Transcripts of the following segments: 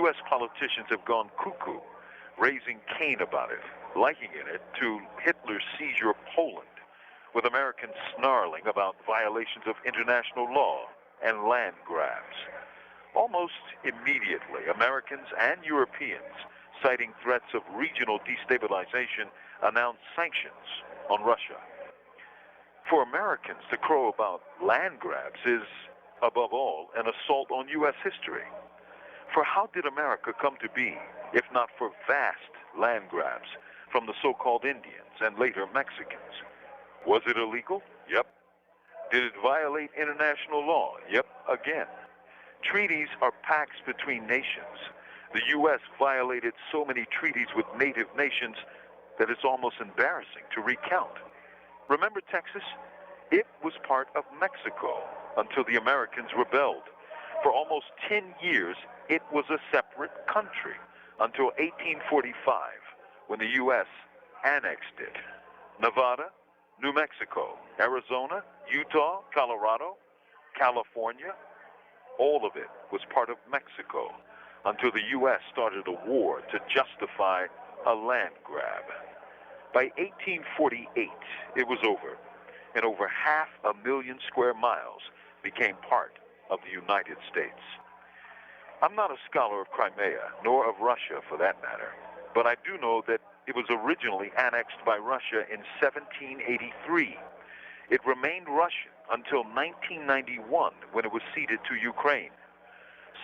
U.S. politicians have gone cuckoo, raising Cain about it, likening it to Hitler's seizure of Poland, with Americans snarling about violations of international law and land grabs. Almost immediately, Americans and Europeans, citing threats of regional destabilization, announced sanctions on Russia. For Americans to crow about land grabs is, above all, an assault on U.S. history. For how did America come to be, if not for vast land grabs from the so-called Indians and later Mexicans? Was it illegal? Yep. Did it violate international law? Yep, again. Treaties are pacts between nations. The U.S. violated so many treaties with native nations that it's almost embarrassing to recount. Remember Texas? It was part of Mexico until the Americans rebelled. For almost 10 years, it was a separate country until 1845, when the U.S. annexed it. Nevada, New Mexico, Arizona, Utah, Colorado, California, all of it was part of Mexico until the U.S. started a war to justify a land grab. By 1848, it was over, and over 500,000 square miles became part of the United States. I'm not a scholar of Crimea, nor of Russia for that matter, but I do know that it was originally annexed by Russia in 1783. It remained Russian until 1991, when it was ceded to Ukraine.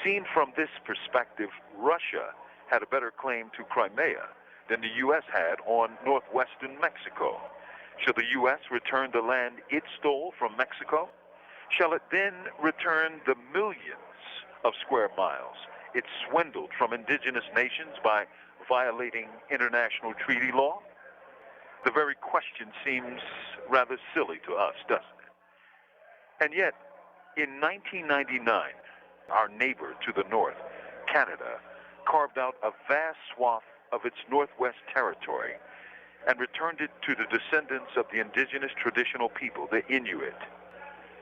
Seen from this perspective, Russia had a better claim to Crimea than the U.S. had on northwestern Mexico. Shall the U.S. return the land it stole from Mexico? Shall it then return the millions of square miles it swindled from indigenous nations by violating international treaty law? The very question seems rather silly to us, doesn't it? And yet, in 1999, our neighbor to the north, Canada, carved out a vast swath of its northwest territory and returned it to the descendants of the indigenous traditional people, the Inuit.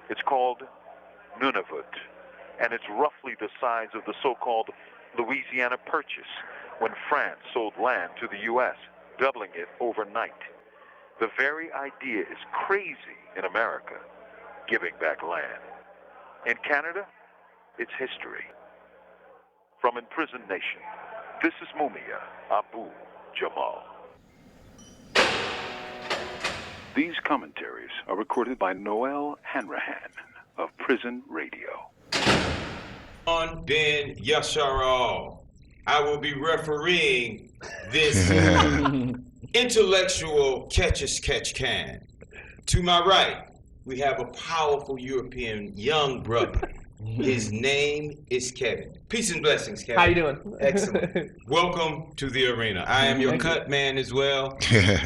It's called Nunavut, and it's roughly the size of the so-called Louisiana Purchase when France sold land to the U.S., doubling it overnight. The very idea is crazy in America, giving back land. In Canada, it's history. From Imprisoned Nation, this is Mumia Abu Jamal. These commentaries are recorded by Noel Hanrahan of Prison Radio. On Ben Yasharal, I will be refereeing this intellectual catch-as-catch-can. To my right, we have a powerful European young brother. His name is Kevin. Peace and blessings, Kevin. How you doing? Excellent. Welcome to the arena. I am your cut man as well.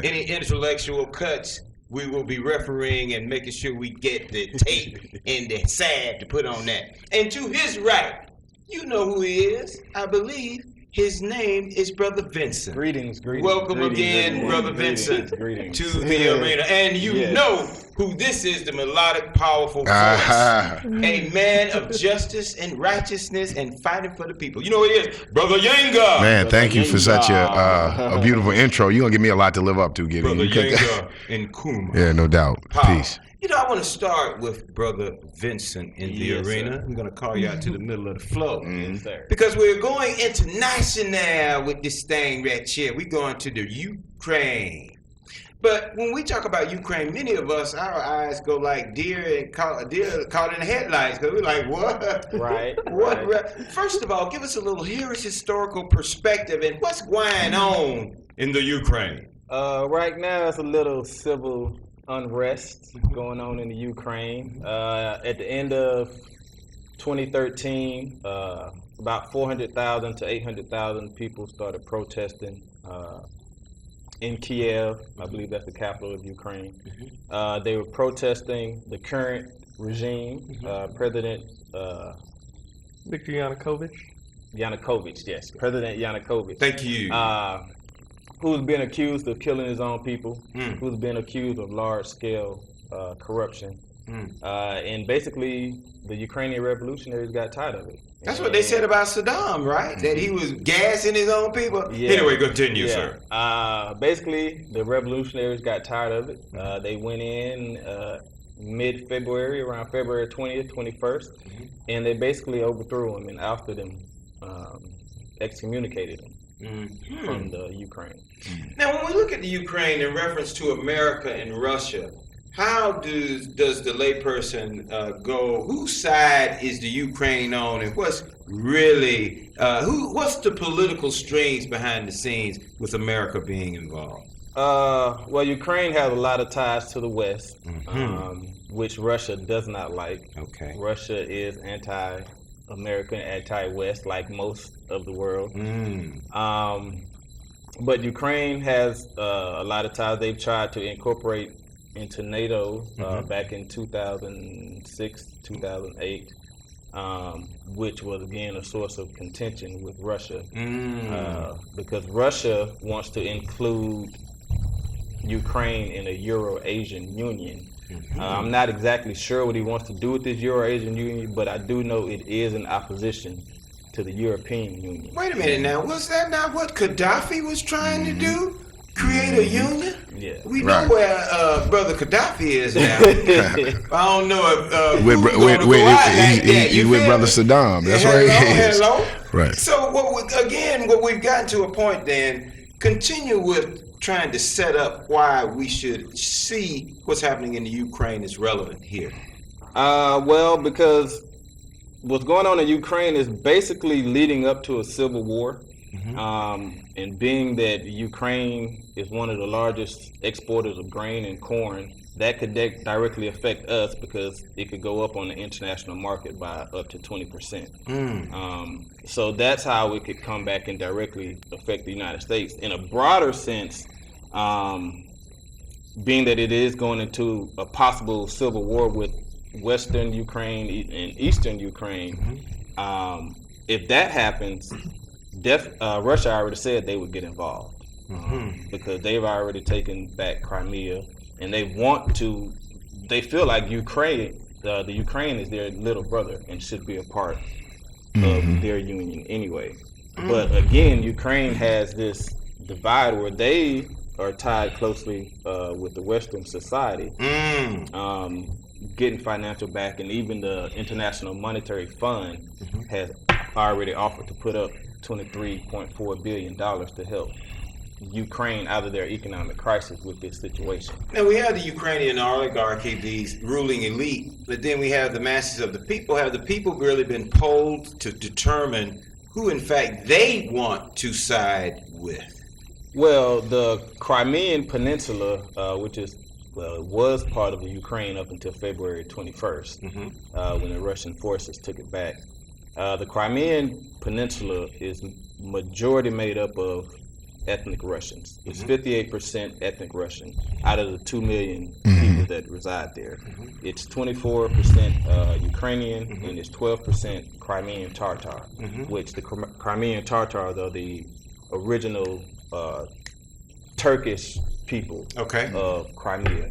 Any intellectual cuts, we will be refereeing and making sure we get the tape and the salve to put on that. And to his right, you know who he is, I believe. His name is Brother Vincent. Greetings. Welcome again, Brother Vincent, to the arena. And you know who this is, the melodic, powerful voice. A man of justice and righteousness and fighting for the people. You know who he is? Brother Yenga. Man, thank you for such a beautiful intro. You're going to give me a lot to live up to, Gibby. Brother Yenga and Kuma. Yeah, no doubt. Peace. You know, I want to start with Brother Vincent in the arena. I'm going to call you out to the middle of the floor. Because we're going international with this thing right here. We're going to the Ukraine. But when we talk about Ukraine, many of us, our eyes go like deer caught in the headlights. Because we're like, what? Right. First of all, give us a little, here's historical perspective and what's going on in the Ukraine. Right now, it's a little civil unrest going on in the Ukraine. At the end of 2013, about 400,000 to 800,000 people started protesting in Kiev. I believe that's the capital of Ukraine. They were protesting the current regime, President Viktor Yanukovych. Yanukovych, yes, President Yanukovych. Thank you. Who's been accused of killing his own people, who's been accused of large-scale corruption. And basically, the Ukrainian revolutionaries got tired of it. That's what they said about Saddam, right? That he was gassing his own people. Yeah. Anyway, continue, sir. Basically, the revolutionaries got tired of it. They went in mid-February, around February 20th, 21st, and they basically overthrew him and ousted him, excommunicated him from the Ukraine. Now, when we look at the Ukraine in reference to America and Russia, how does the layperson go? Whose side is the Ukraine on, and what's really what's the political strings behind the scenes with America being involved? Well, Ukraine has a lot of ties to the West, which Russia does not like. Okay. Russia is anti-American, anti-West, like most of the world. But Ukraine has a lot of ties. They've tried to incorporate into NATO back in 2006, 2008, which was again a source of contention with Russia, because Russia wants to include Ukraine in a Euro-Asian Union. I'm not exactly sure what he wants to do with this Euro-Asian Union, but I do know it is in opposition to the European Union. Wait a minute now, was that not what Gaddafi was trying to do? Create a union? Yeah. We know where Brother Gaddafi is now. I don't know if with Brother Saddam. That's right. Hello. Right. So what we've gotten to a point then, continue with trying to set up why we should see what's happening in the Ukraine is relevant here. Well, because what's going on in Ukraine is basically leading up to a civil war. And being that Ukraine is one of the largest exporters of grain and corn, that could directly affect us because it could go up on the international market by up to 20%. So that's how it could come back and directly affect the United States. In a broader sense, being that it is going into a possible civil war with Western Ukraine and Eastern Ukraine, if that happens, Russia already said they would get involved because they've already taken back Crimea, and they feel like Ukraine, the Ukraine is their little brother and should be a part of their union anyway. But again, Ukraine has this divide where they are tied closely with the Western society, getting financial back, and even the International Monetary Fund has already offered to put up $23.4 billion to help Ukraine out of their economic crisis with this situation. Now we have the Ukrainian oligarchy, these ruling elite, but then we have the masses of the people. Have the people really been polled to determine who in fact they want to side with? Well, the Crimean Peninsula, which was part of the Ukraine up until February 21st, when the Russian forces took it back. The Crimean Peninsula is majority made up of ethnic Russians. It's 58% ethnic Russian out of the 2 million people that reside there. It's 24% Ukrainian and it's 12% Crimean Tatar, which the Crimean Tatar, though, the original Turkish people of Crimea.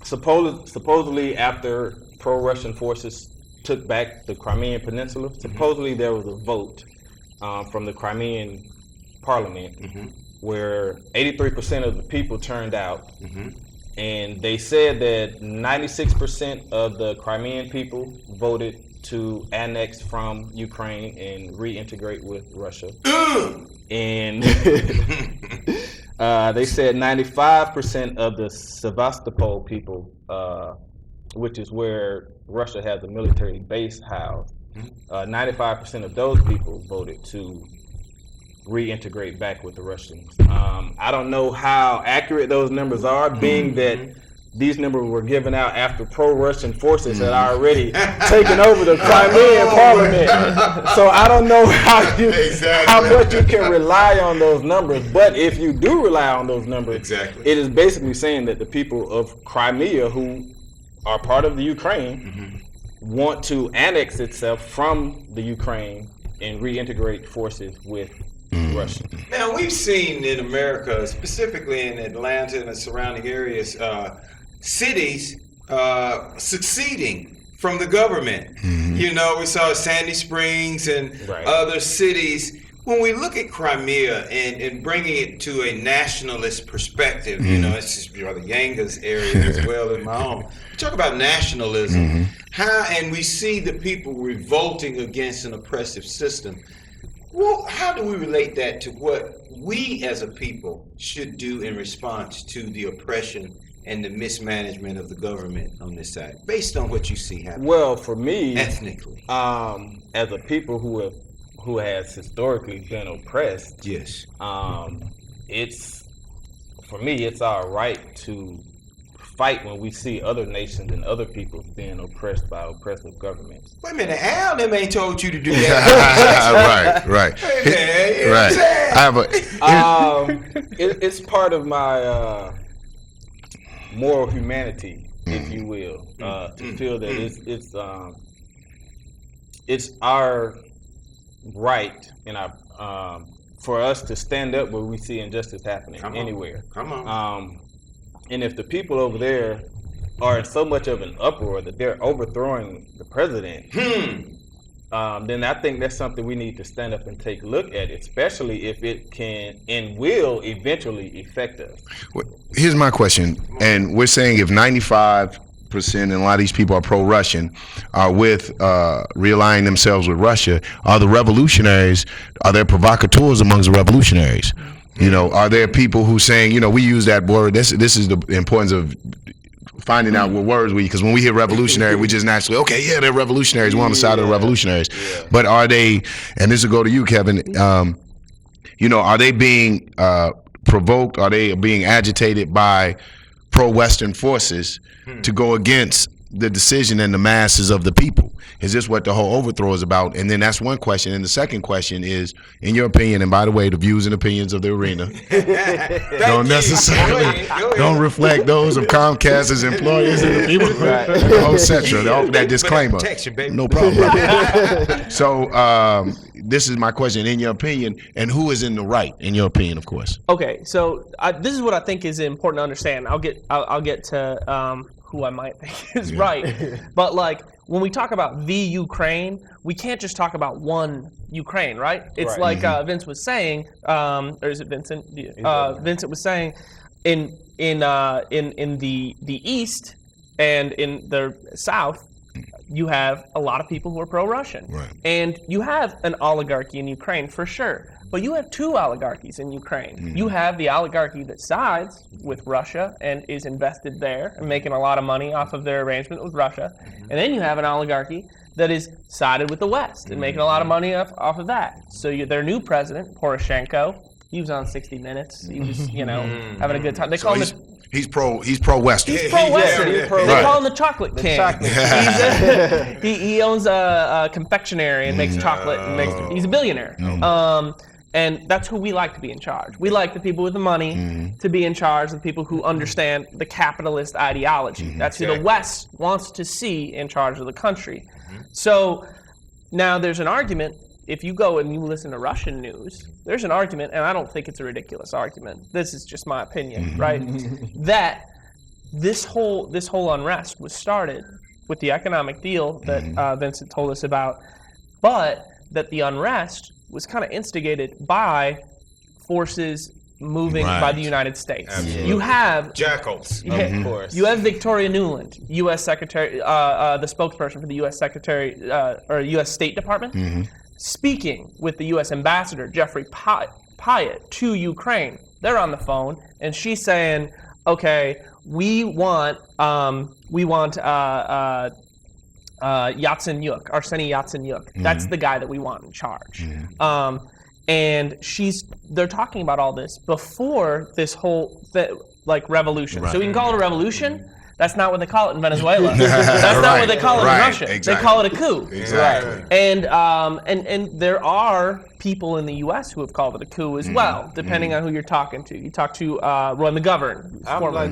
Supposedly after pro-Russian forces took back the Crimean Peninsula, supposedly there was a vote from the Crimean parliament where 83% of the people turned out, and they said that 96% of the Crimean people voted to annex from Ukraine and reintegrate with Russia. And they said 95% of the Sevastopol people, which is where Russia has a military base housed, 95% of those people voted to reintegrate back with the Russians. I don't know how accurate those numbers are, being that these numbers were given out after pro-Russian forces had already taken over the Crimean parliament. So I don't know how much you can rely on those numbers. But if you do rely on those numbers, it is basically saying that the people of Crimea, who are part of the Ukraine, want to annex itself from the Ukraine and reintegrate forces with Russia. Now, we've seen in America, specifically in Atlanta and the surrounding areas, cities succeeding from the government. You know, we saw Sandy Springs and other cities. When we look at Crimea and bringing it to a nationalist perspective, you know, it's just Brother Yanga's area as well as my own. We talk about nationalism, and we see the people revolting against an oppressive system. Well, how do we relate that to what we as a people should do in response to the oppression and the mismanagement of the government on this side, based on what you see happening? Well, for me, ethnically, as a people who has historically been oppressed, yes, it's our right to fight when we see other nations and other people being oppressed by oppressive governments. Wait a minute, Al, them ain't told you to do that. right. Hey, man, right. I have it's part of my moral humanity, if you will, to feel that it's our right and our for us to stand up when we see injustice happening anywhere. Come on. And if the people over there are in so much of an uproar that they're overthrowing the president, then I think that's something we need to stand up and take a look at, especially if it can and will eventually affect us. Well, here's my question, and we're saying if 95% and a lot of these people are pro-Russian, are with realigning themselves with Russia, are the revolutionaries, are there provocateurs amongst the revolutionaries? You know, are there people who saying, you know, we use that word, this is the importance of finding out what words we, because when we hear revolutionary, we just naturally, okay, yeah, they're revolutionaries, we're on the side of the revolutionaries. But are they, and this will go to you, Kevin, you know, are they being provoked, are they being agitated by pro-Western forces to go against the decision and the masses of the people? Is this what the whole overthrow is about? And then that's one question. And the second question is, in your opinion, and by the way, the views and opinions of the arena don't necessarily don't reflect those of Comcast's employees and the people, etc. That disclaimer. No problem. So this is my question. In your opinion, and who is in the right? In your opinion, of course. Okay, so this is what I think is important to understand. I'll get to who I might think is right, but like when we talk about the Ukraine, we can't just talk about one Ukraine, right? It's like Vince was saying, or is it Vincent? Vincent was saying, in the east and in the south, you have a lot of people who are pro-Russian, and you have an oligarchy in Ukraine for sure. But you have two oligarchies in Ukraine. You have the oligarchy that sides with Russia and is invested there and making a lot of money off of their arrangement with Russia. And then you have an oligarchy that is sided with the West and making a lot of money off of that. So their new president, Poroshenko, he was on 60 Minutes. He was, you know, having a good time. They call him He's pro-Western. He's pro-Western. They call him the Chocolate King. He owns a confectionery and makes chocolate. And he's a billionaire. And that's who we like to be in charge. We like the people with the money to be in charge, the people who understand the capitalist ideology. That's who the West wants to see in charge of the country. So now there's an argument. If you go and you listen to Russian news, there's an argument, and I don't think it's a ridiculous argument. This is just my opinion, right? That this whole unrest was started with the economic deal that Vincent told us about, but that the unrest was kind of instigated by forces moving by the United States. Absolutely. You have jackals, of course. You have Victoria Nuland, U.S. Secretary, the spokesperson for the U.S. Secretary or U.S. State Department, speaking with the U.S. Ambassador Jeffrey Pyatt to Ukraine. They're on the phone, and she's saying, "Okay, we want Yatsenyuk, Arseny Yatsenyuk. That's the guy that we want in charge." And they're talking about all this before this whole revolution. So we can call it a revolution. That's not what they call it in Venezuela. That's not what they call it in Russia. Exactly. They call it a coup. Exactly. And there are people in the U.S. who have called it a coup as well, depending on who you're talking to. You talk to Ron McGovern.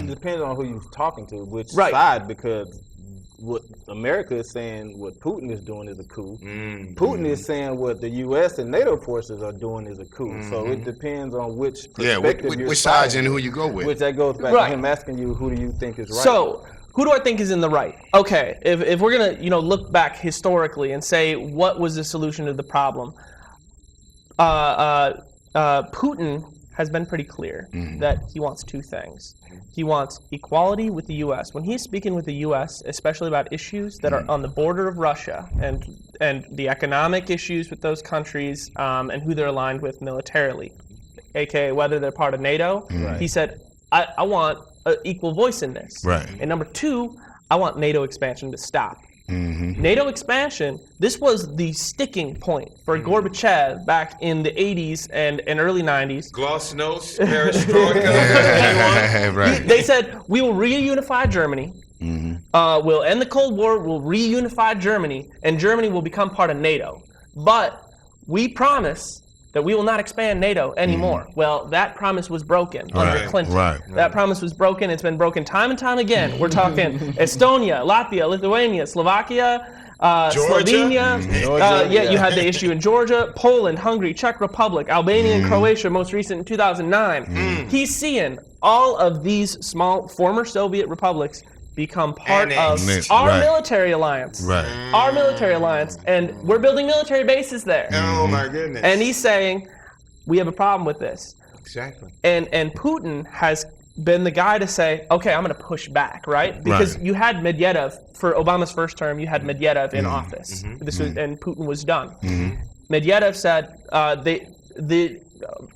Depending on who you're talking to, which side, because what America is saying, what Putin is doing is a coup. Putin is saying what the U.S. and NATO forces are doing is a coup. So it depends on which perspective which sides and who you go with. Which that goes back to him asking you, who do you think is right? So who do I think is in the right? Okay, if we're gonna look back historically and say what was the solution to the problem, Putin has been pretty clear that he wants two things. He wants equality with the U.S. When he's speaking with the U.S., especially about issues that are on the border of Russia and the economic issues with those countries and who they're aligned with militarily, aka whether they're part of NATO, he said, I want an equal voice in this. Right. And number two, I want NATO expansion to stop. NATO expansion, this was the sticking point for Gorbachev back in the 80s and early 90s. Glasnost, perestroika. Right. They said, we will reunify Germany. We'll end the Cold War, we'll reunify Germany, and Germany will become part of NATO. But we promise that we will not expand NATO anymore. Well, that promise was broken under Clinton. That promise was broken. It's been broken time and time again. We're talking Estonia, Latvia, Lithuania, Slovakia, Slovenia. You had the issue in Georgia, Poland, Hungary, Czech Republic, Albania, and Croatia, most recent in 2009. He's seeing all of these small former Soviet republics become part of our military alliance. Our military alliance. And we're building military bases there. Oh my goodness. And he's saying, we have a problem with this. Exactly. And Putin has been the guy to say, okay, I'm going to push back, right? Because you had Medvedev, for Obama's first term, you had Medvedev in office. This was, and Putin was done. Medvedev said,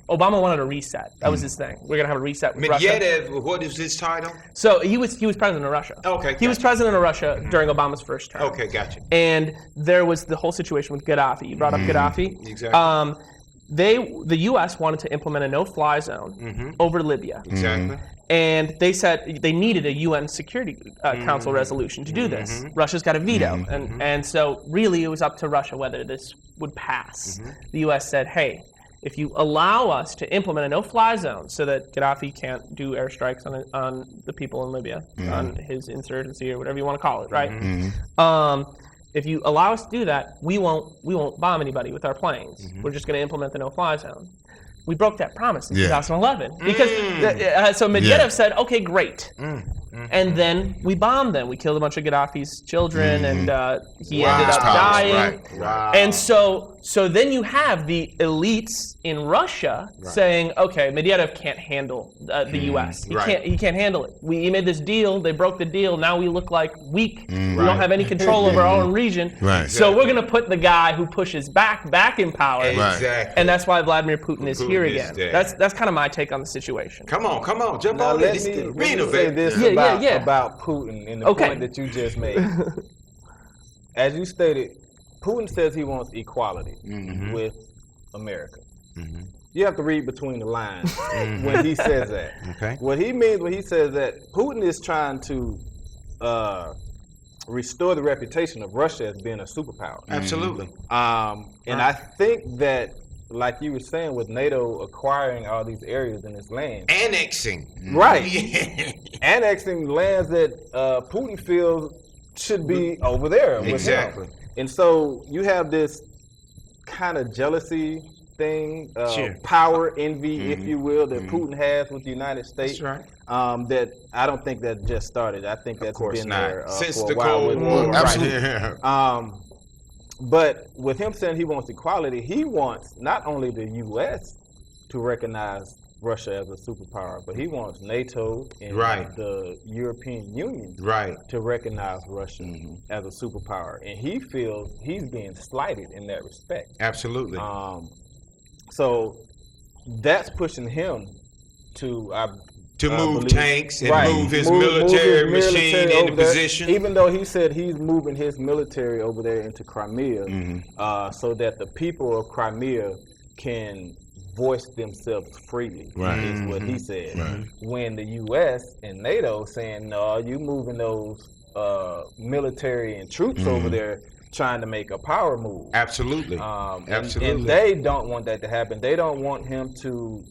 Obama wanted a reset. That was his thing. We're going to have a reset with Russia. Medvedev, what is his title? So he was president of Russia. Okay, he was president of Russia during Obama's first term. Okay, gotcha. And there was the whole situation with Gaddafi. You brought up Gaddafi. Exactly. The U.S. wanted to implement a no-fly zone over Libya. Exactly. And they said they needed a UN Security Council resolution to do this. Russia's got a veto. And so really it was up to Russia whether this would pass. The U.S. said, hey, if you allow us to implement a no-fly zone so that Gaddafi can't do airstrikes on the people in Libya, on his insurgency or whatever you want to call it, right? If you allow us to do that, we won't bomb anybody with our planes. We're just going to implement the no-fly zone. We broke that promise in 2011 because so Medvedev said, "Okay, great," and then we bombed them. We killed a bunch of Gaddafi's children, and he ended up dying. And so then you have the elites in Russia saying, "Okay, Medvedev can't handle the U.S. He can't handle it. We made this deal. They broke the deal. Now we look like weak. We don't have any control over our own region. So we're going to put the guy who pushes back in power. And that's why Vladimir Putin is here again. That's kind of my take on the situation. Come on, jump now, on let in. me say this about Putin and the point that you just made. As you stated, Putin says he wants equality with America. You have to read between the lines when he says that. What he means when he says that, Putin is trying to restore the reputation of Russia as being a superpower. Absolutely. And I think that, like you were saying, with NATO acquiring all these areas in its land. Annexing. Annexing lands that Putin feels should be over there with him. And so you have this kind of jealousy thing, power envy, if you will, that Putin has with the United States. That I don't think that just started. I think that's been there since for a the while. Cold War. Absolutely. But with him saying he wants equality, he wants not only the U.S. to recognize Russia as a superpower, but he wants NATO and the European Union to recognize Russia as a superpower. And he feels he's being slighted in that respect. Absolutely. So that's pushing him to move tanks and move his military machine into position. Even though he said he's moving his military over there into Crimea so that the people of Crimea can voice themselves freely, is what he said. When the U.S. and NATO saying, no, you moving those military and troops over there trying to make a power move. Absolutely. And they don't want that to happen. They don't want him to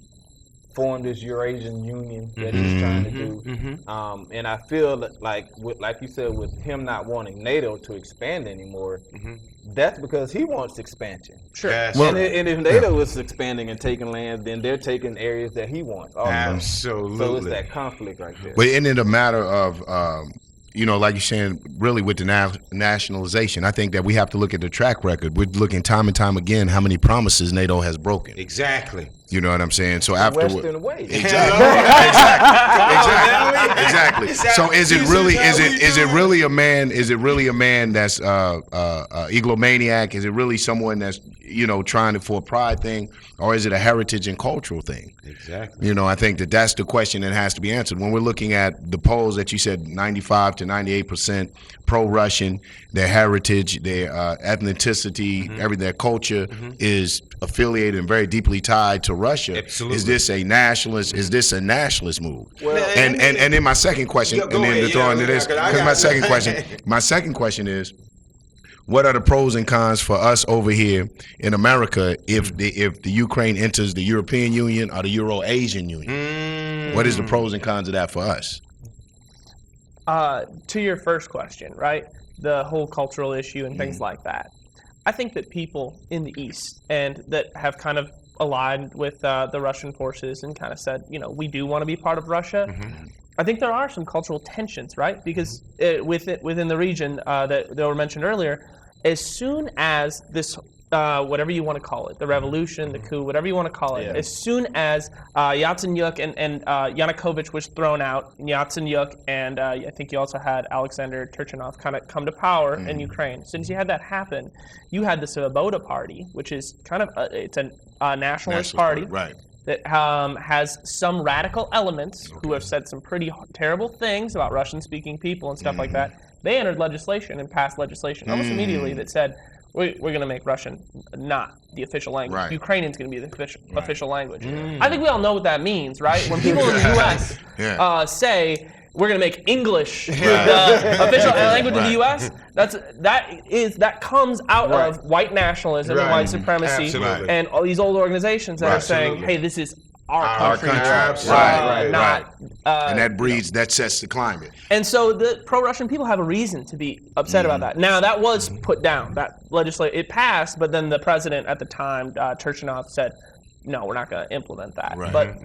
form this Eurasian Union that he's trying to do. And I feel that, like you said, with him not wanting NATO to expand anymore, that's because he wants expansion. Yes. Well, and if NATO is expanding and taking land, then they're taking areas that he wants also. Absolutely. So it's that conflict right there. But isn't it a matter of you know, like you're saying, really with the nationalization, I think that we have to look at the track record. We're looking time and time again how many promises NATO has broken. Exactly. You know what I'm saying? So after Western way. Exactly. So is it really a man? Is it really a man that's egomaniac? Is it really someone that's, you know, trying for a pride thing, or is it a heritage and cultural thing? Exactly. You know, I think that's the question that has to be answered when we're looking at the polls that you said 95 to 98% pro-Russian, their heritage, their ethnicity, everything, their culture is affiliated and very deeply tied to Russia. Absolutely. Is this a nationalist? Is this a nationalist move? Well, and then my second question, Yeah, and then to throw into this, because my second question is, what are the pros and cons for us over here in America if the Ukraine enters the European Union or the Euro-Asian Union? What is the pros and cons of that for us? To your first question, right? The whole cultural issue and things like that. I think that people in the East and that have kind of aligned with the Russian forces and kind of said, you know, we do want to be part of Russia. I think there are some cultural tensions, right? Because within the region that were mentioned earlier, as soon as this, whatever you want to call it, the revolution, the coup, whatever you want to call it, as soon as Yatsenyuk and Yanukovych was thrown out, Yatsenyuk and I think you also had Alexander Turchinov kind of come to power in Ukraine. Since you had that happen, you had the Svoboda Party, which is kind of it's a nationalist party, right? That has some radical elements who have said some pretty terrible things about Russian-speaking people and stuff like that. They entered legislation and passed legislation almost immediately that said, we're going to make Russian not the official language. Right. Ukrainian's going to be the official language. I think we all know what that means, right? When people in the U.S. Say, we're going to make English the official language of the U.S., that comes out of white nationalism and white supremacy and all these old organizations that are saying, hey, this is our country. And that breeds, that sets the climate. And so the pro-Russian people have a reason to be upset about that. Now, that was put down. That it passed, but then the president at the time, Turchinov, said, no, we're not going to implement that. Right. But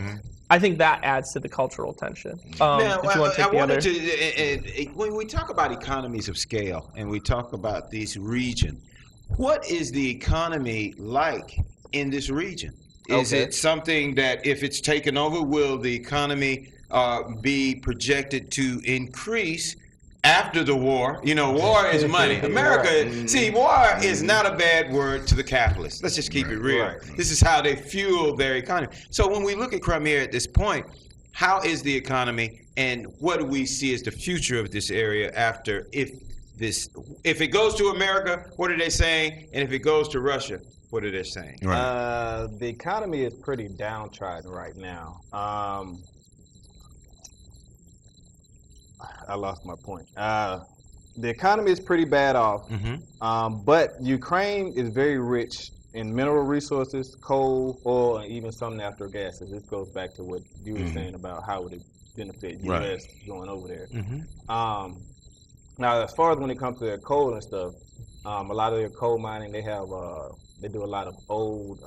I think that adds to the cultural tension. Now, when we talk about economies of scale and we talk about this region, what is the economy like in this region? Is it something that if it's taken over, will the economy be projected to increase after the war? You know, war is money. America, see, war is not a bad word to the capitalists. Let's just keep it real. This is how they fuel their economy. So when we look at Crimea at this point, how is the economy and what do we see as the future of this area after if it goes to America, what are they saying? And if it goes to Russia, what are they saying? The economy is pretty downtrodden right now. I lost my point. The economy is pretty bad off, but Ukraine is very rich in mineral resources, coal, oil, and even some natural gases. This goes back to what you were saying about how would it benefit U.S. going over there. Now, as far as when it comes to their coal and stuff, a lot of their coal mining, they do a lot of old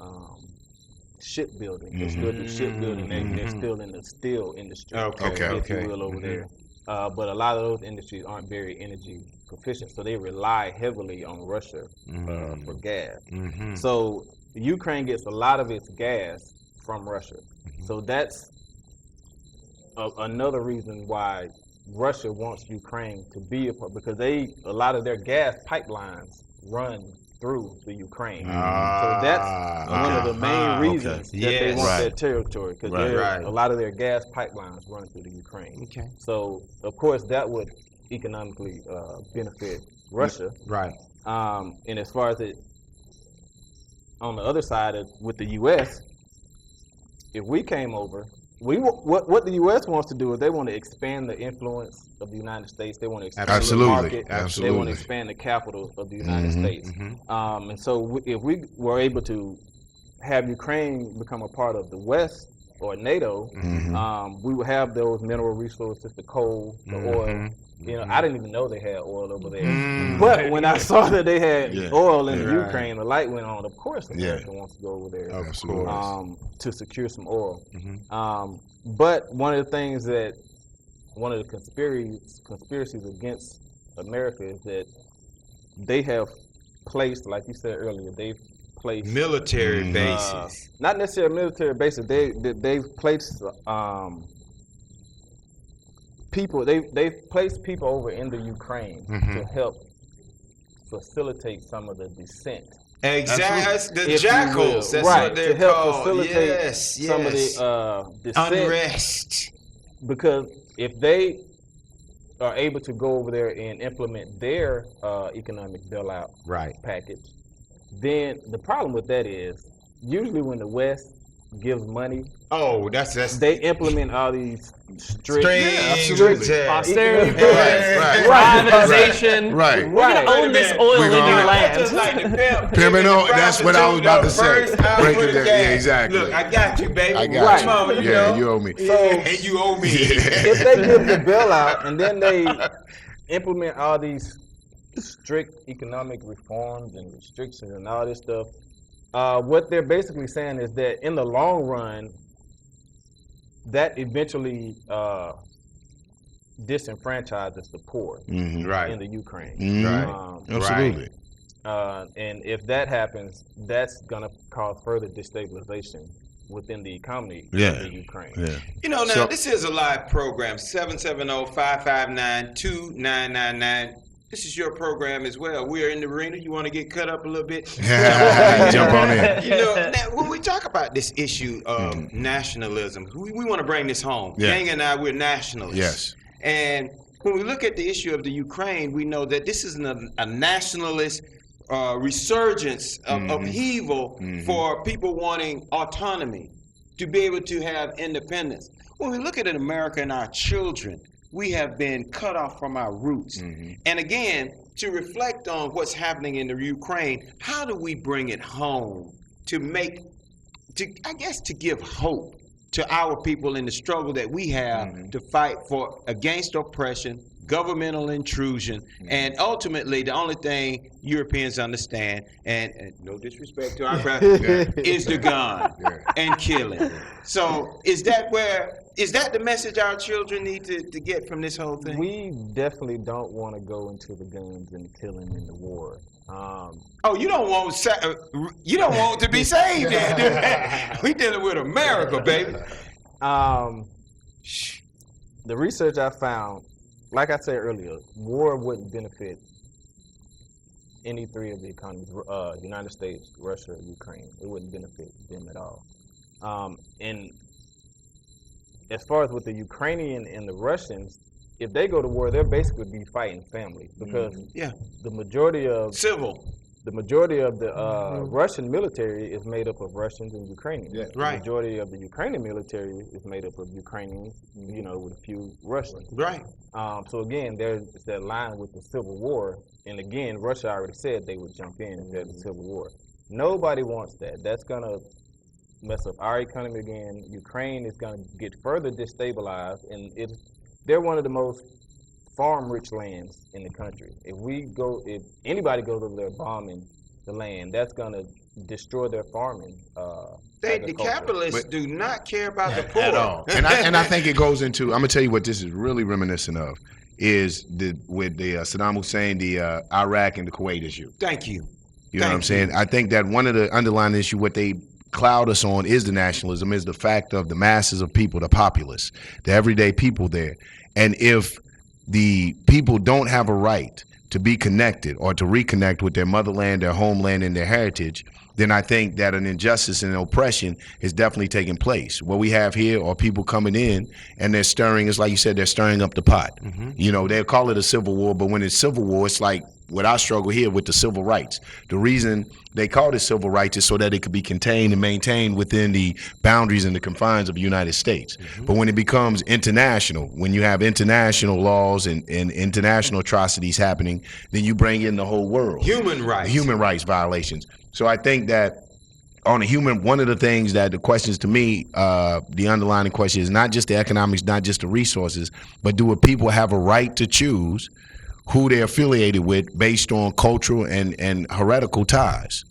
shipbuilding. They still do shipbuilding. They're still in the steel industry, if you will, over there. But a lot of those industries aren't very energy proficient, so they rely heavily on Russia for gas. So Ukraine gets a lot of its gas from Russia. So that's another reason why Russia wants Ukraine to be a part, because a lot of their gas pipelines run through the Ukraine. So that's one of the main reasons that they want that territory, because a lot of their gas pipelines run through the Ukraine. So, of course, that would economically benefit Russia. And as far as it, on the other side with the U.S., if we came over, what the U.S. wants to do is they want to expand the influence of the United States. They want to expand the market. They want to expand the capital of the United States. And so if we were able to have Ukraine become a part of the West or NATO, we would have those mineral resources, the coal, the oil. You know, I didn't even know they had oil over there. But when I saw that they had oil in the Ukraine, the light went on. Of course, America wants to go over there to secure some oil. But one of the things that one of the conspiracies against America is that they have placed, like you said earlier, they've placed military bases. Not necessarily military bases. They've placed people. They've placed people over in the Ukraine to help facilitate some of the dissent. Exactly, the jackals. That's right, what they're to help called. facilitate some of the dissent. Unrest. Because if they are able to go over there and implement their economic bailout package, then the problem with that is usually when the West gives money, they implement all these strict austerity, privatization. Right. We're gonna own this oil in your land. That's what I was about to say. Break it down. Yeah, exactly. Look, I got you, baby. I got you. Come on, Yeah, you owe me. So, and you owe me. If they give the bailout and then they implement all these strict economic reforms and restrictions and all this stuff, what they're basically saying is that in the long run, that eventually disenfranchises the poor in the Ukraine. Absolutely. And if that happens, that's going to cause further destabilization within the economy of the Ukraine. Yeah. You know, now this is a live program, 770-559-2999. This is your program as well. We are in the arena. You want to get cut up a little bit? Jump on in. You know, now, when we talk about this issue of nationalism, we want to bring this home. Gang and I, we're nationalists. Yes. And when we look at the issue of the Ukraine, we know that this is a nationalist resurgence of upheaval for people wanting autonomy, to be able to have independence. When we look at America and our children, we have been cut off from our roots. And again, to reflect on what's happening in the Ukraine, how do we bring it home to give hope to our people in the struggle that we have to fight against oppression, governmental intrusion, and ultimately the only thing Europeans understand, and no disrespect to our brother, is the gun and killing. So is that the message our children need to get from this whole thing? We definitely don't want to go into the guns and the killing and the war. You don't want to be saved. We dealing with America, baby. The research I found, like I said earlier, war wouldn't benefit any three of the economies: United States, Russia, Ukraine. It wouldn't benefit them at all. And as far as with the Ukrainian and the Russians, if they go to war, they'll basically be fighting family, because the majority of the Russian military is made up of Russians and Ukrainians. The majority of the Ukrainian military is made up of Ukrainians, with a few Russians. So again, there's that line with the Civil War, and again, Russia already said they would jump in if there's a Civil War. Nobody wants that. That's gonna mess up our economy again. Ukraine is gonna get further destabilized, and they're one of the most farm-rich lands in the country. If anybody goes over there bombing the land, that's gonna destroy their farming. The capitalists do not care about the poor at all. And I think it goes into. I'm gonna tell you what this is really reminiscent of is with the Saddam Hussein, the Iraq and the Kuwait issue. Thank you. You know what I'm saying? I think that one of the underlying issues, what they cloud us on, is the nationalism, is the fact of the masses of people, the populace, the everyday people there. And if the people don't have a right to be connected or to reconnect with their motherland, their homeland, and their heritage, then I think that an injustice and oppression is definitely taking place. What we have here are people coming in and they're stirring, it's like you said, they're stirring up the pot. They'll call it a civil war, but when it's civil war, it's like what I struggle here with the civil rights. The reason they call it civil rights is so that it could be contained and maintained within the boundaries and the confines of the United States. But when it becomes international, when you have international laws and international atrocities happening, then you bring in the whole world. Human rights violations. So I think that on a one of the things that the questions to me, the underlying question is not just the economics, not just the resources, but do people have a right to choose who they're affiliated with based on cultural and heretical ties?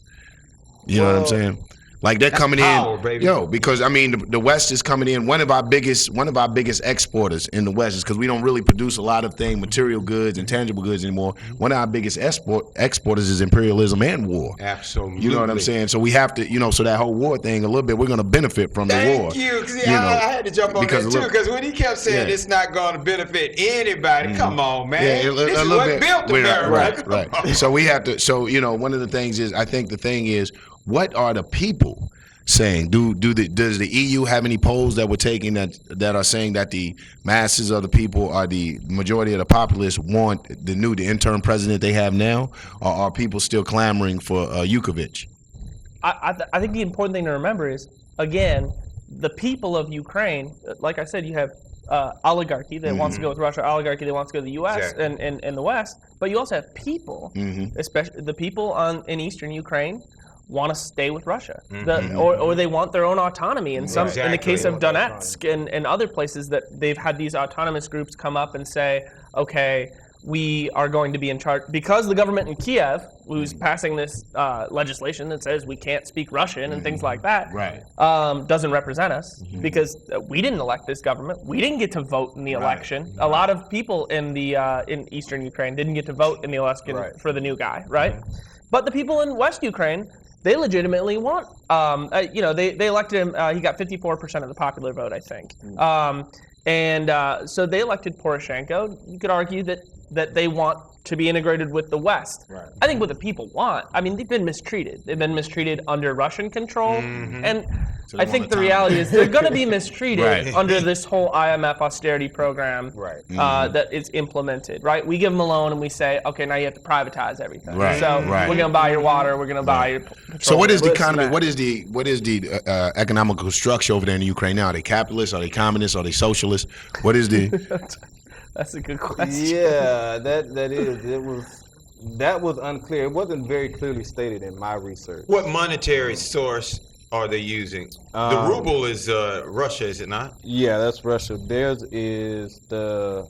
You know what I'm saying? Like they're coming power, in, baby. because I mean the West is coming in. One of our biggest exporters in the West is because we don't really produce a lot of things, material goods and tangible goods anymore. One of our biggest exporters is imperialism and war. Absolutely. You know what I'm saying? So we have to, so that whole war thing a little bit. We're going to benefit from the war. Thank you. I had to jump on that too because when he kept saying it's not going to benefit anybody, come on, man. Yeah, this is what built America. Right. So we have to. So one of the things is, I think the thing is, what are the people saying? Does the EU have any polls that were taken that are saying that the masses of the people or the majority of the populace want the interim president they have now, or are people still clamoring for Yukovic? I think the important thing to remember is, again, the people of Ukraine, like I said, you have oligarchy that wants to go with Russia, oligarchy that wants to go to the U.S. and the West, but you also have people, especially the people in eastern Ukraine, want to stay with Russia, or they want their own autonomy. In the case of Donetsk and other places, that they've had these autonomous groups come up and say, okay, we are going to be in charge, because the government in Kiev, who's passing this legislation that says we can't speak Russian and things like that, doesn't represent us, because we didn't elect this government. We didn't get to vote in the election. A lot of people in eastern Ukraine didn't get to vote in the election for the new guy, right? But the people in West Ukraine, they legitimately want, they elected him. He got 54% of the popular vote, I think. So they elected Poroshenko. You could argue that they want to be integrated with the West. I think what the people want, I mean, they've been mistreated. They've been mistreated under Russian control. And so I think the reality is they're going to be mistreated under this whole IMF austerity program that is implemented, right? We give them a loan and we say, okay, now you have to privatize everything. So we're going to buy your water, we're going to buy your petroleum. So what is the economy, what is the economical structure over there in Ukraine now? Are they capitalists? Are they communists? Are they socialists? What is the... That's a good question. Yeah, that was unclear. It wasn't very clearly stated in my research. What monetary source are they using? The ruble is Russia, is it not? Yeah, that's Russia. Theirs is the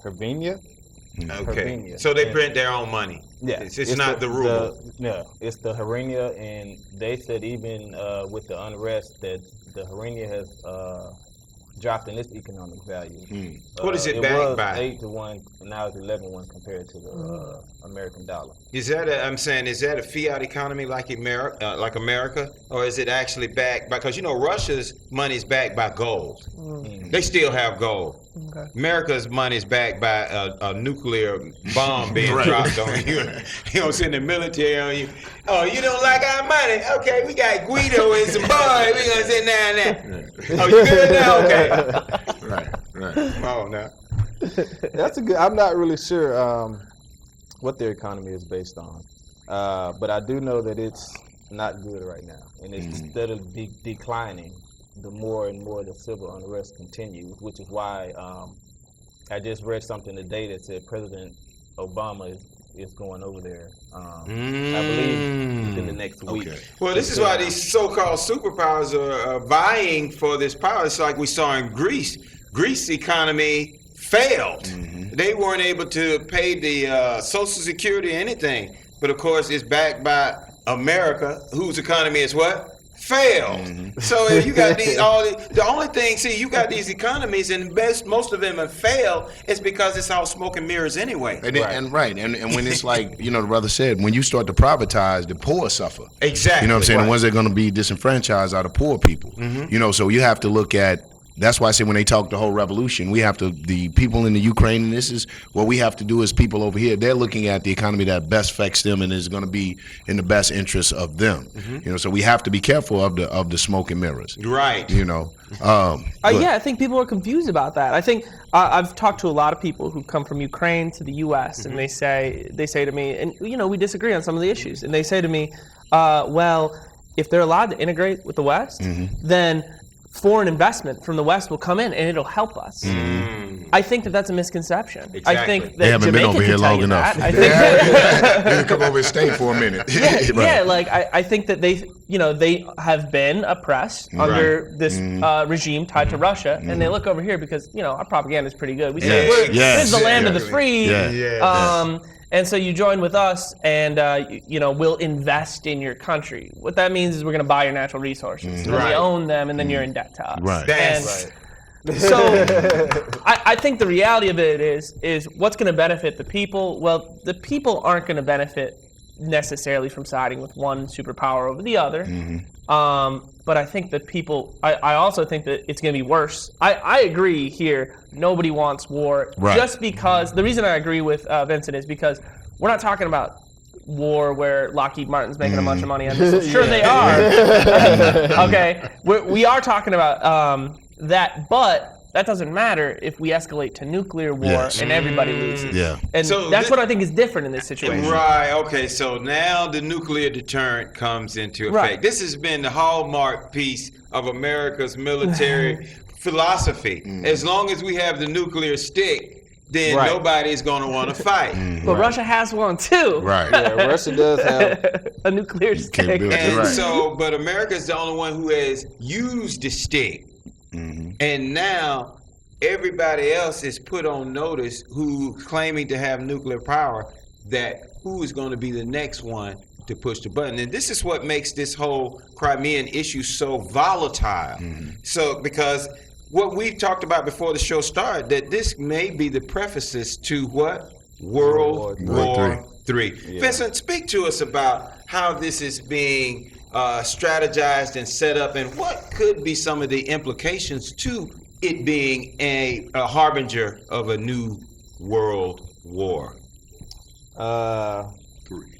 Hryvnia. Okay, so they print their own money. Yeah, it's not the ruble. No, it's the hryvnia, and they said even with the unrest that the hryvnia has dropped in its economic value. What is it backed by? 8-1, and now it's 11-1 compared to the American dollar. Is that a fiat economy like America, or is it actually backed by? Because Russia's money is backed by gold. They still have gold. America's money is backed by a nuclear bomb being dropped on you. Send the military on you. Oh, you don't like our money? Okay, we got Guido and some boys. We're gonna sit down there. Oh, you good now? Okay. Right. Oh, no. That's a good. I'm not really sure what their economy is based on, but I do know that it's not good right now, and it's instead of declining, the more and more the civil unrest continues, which is why I just read something today that said President Obama is going over there. I believe within the next week. Well, this is why these so-called superpowers are vying for this power. It's like we saw in Greece. Greece's economy failed. They weren't able to pay the Social Security or anything. But of course, it's backed by America, whose economy is what? Failed. So you got the only thing, you got these economies, and most of them have failed. It's because it's all smoke and mirrors anyway. And when it's like the brother said, when you start to privatize, the poor suffer. Exactly. You know what I'm saying? The ones that are going to be disenfranchised are the poor people. So you have to look at. That's why I say when they talk the whole revolution, the people in the Ukraine, and this is what we have to do as people over here. They're looking at the economy that best affects them and is going to be in the best interest of them. So we have to be careful of the smoke and mirrors. Right. I think people are confused about that. I think I've talked to a lot of people who come from Ukraine to the U.S. and they say to me, and we disagree on some of the issues, and they say to me, well, if they're allowed to integrate with the West, then foreign investment from the West will come in and it'll help us. I think that's a misconception. Exactly. I think that they haven't Jamaica been over here long enough. I think They can come over and stay for a minute. I think that they have been oppressed under this regime tied to Russia, and they look over here because our propaganda is pretty good. We say this is the land of the free. And so you join with us, and we'll invest in your country. What that means is we're going to buy your natural resources. And then we own them, and then you're in debt to us. Right. That's So I think the reality of it is what's going to benefit the people? Well, the people aren't going to benefit necessarily from siding with one superpower over the other. But I think that people, I also think that it's going to be worse. I agree here. Nobody wants war. Right. Just because, the reason I agree with Vincent is because we're not talking about war where Lockheed Martin's making a bunch of money on this. Sure they are. Okay. We are talking about that, but that doesn't matter if we escalate to nuclear war and everybody loses. Yeah. And So that's what I think is different in this situation. Right, okay, so now the nuclear deterrent comes into effect. Right. This has been the hallmark piece of America's military philosophy. As long as we have the nuclear stick, then nobody's going to want to fight. But Russia has one too. Right. Yeah, Russia does have a nuclear stick. And so, but America's the only one who has used the stick. And now everybody else is put on notice who claiming to have nuclear power that who is going to be the next one to push the button. And this is what makes this whole Crimean issue so volatile. So because what we've talked about before the show started, that this may be the prefaces to what? World War III. Yeah. Vincent, speak to us about how this is being strategized and set up, and what could be some of the implications to it being a harbinger of a new world war? Three.